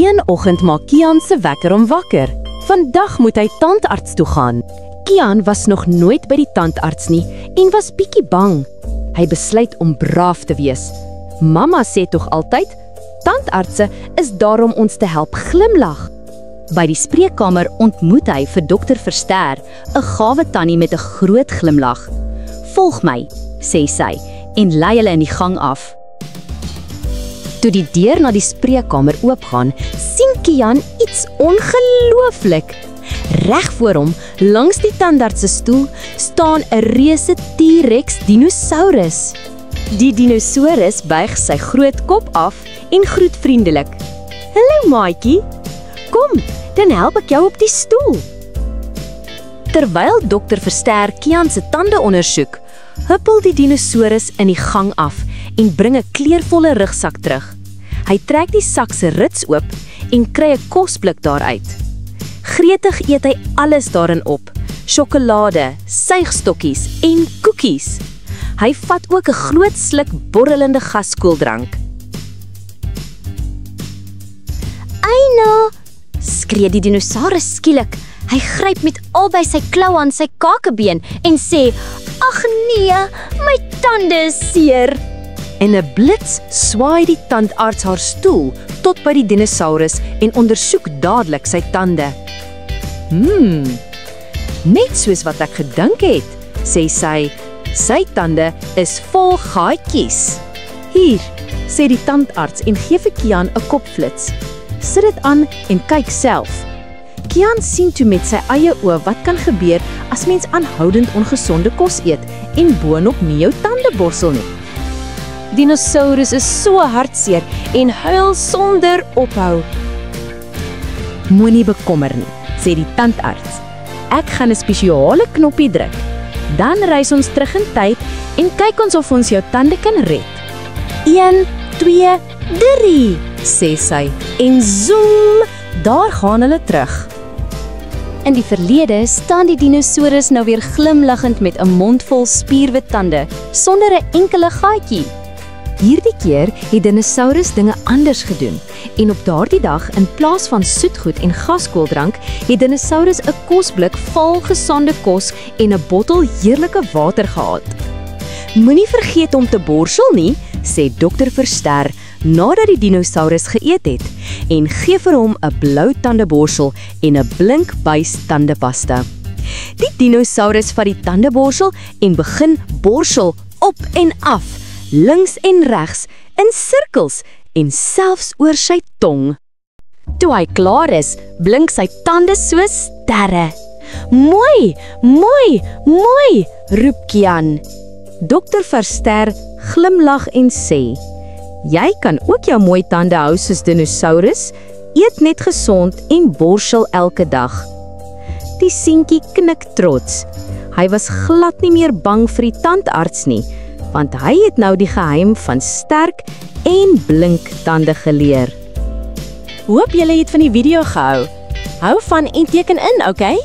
Een oggend maak Kian se wekker hom wakker. Vandag moet hy tandarts toe gaan. Kian was nog nooit by die tandarts nie en was bietjie bang. Hy besluit om braaf te wees. Mamma sê tog altyd, tandartse is daar om ons te help glimlag. By die spreekkamer ontmoet hy vir dokter Verster, 'n gawe tannie met 'n groot glimlag. "Volg my," sê sy en lei hulle in die gang af. Toe die deur na die spreekkamer oopgaan, sien Kian iets ongelooflik. Reg voor hom, langs die tandarts se stoel, staan 'n reuse T-Rex dinosaurus. Die dinosaurus buig sy groot kop af en groet vriendelik. "Hallo maatjie, kom, dan help ek jou op die stoel." Terwyl dokter Verster Kian se tande ondersoek, huppel die dinosaurus in die gang af en bring 'n kleurvolle rugsak terug. Hy trek die sak se rits oop en kry 'n kosblik daaruit. Gretig eet hy alles daarin op: sjokolade, suigstokkies en koekies. Hy vat ook 'n groot sluk borrelende gaskoeldrank. "Eina!" skree die dinosaurus skielik. Hy gryp met albei sy kloue aan sy kakebeen en sê, "Ag nee, my tande is seer." In 'n blits swaai die tandarts haar stoel tot by die dinosaurus en ondersoek dadelik sy tande. Net soos wat ek gedink het," sê sy. "Sy tande is vol gaatjies." "Hier," sê die tandarts en gee vir Kian 'n kopflits. "Sit dit aan en kyk self." Kian sien toe met sy eie oë wat kan gebeur as mens aanhoudend ongesonde kos eet en boonop nie jou tande borsel nie. Dinosaurus is so hartseer en huil sonder ophou. "Moenie bekommer nie," sê die tandarts. "Ek gaan 'n spesiale knoppie druk. Dan reis ons terug in tyd en kyk ons of ons jou tande kan red." 1, 2, 3, sê sy en zoom, daar gaan hulle terug. In die verlede staan die dinosaurus nou weer glimlaggend met 'n mond vol spierwit tande, sonder 'n enkele gaatjie. Hierdie keer het dinosaurus dinge anders gedoen en op daardie dag in plaas van soetgoed en gaskooldrank het dinosaurus 'n kosblik vol gesonde kos en 'n bottel heerlike water gehad. "Moenie vergeet om te borsel nie," sê dokter Verster nadat die dinosaurus geëet het en gee vir hom 'n blou tandeborsel en 'n blink buis tandepasta. Die dinosaurus vat die tandeborsel en begin borsel op en af, links en regs, in sirkels en selfs oor sy tong. Toe hy klaar is, blink sy tande soos sterre. "Mooi, mooi, mooi," roep Kian. Dokter Verster glimlag en sê, "Jy kan ook jou mooi tande hou soos dinosaurus, eet net gesond en borsel elke dag." Die seentjie knik trots. Hy was glad nie meer bang vir die tandarts nie, want hy het nou die geheim van sterk en blink tande geleer. Hoop julle het van die video gehou. Hou van en teken in, okay?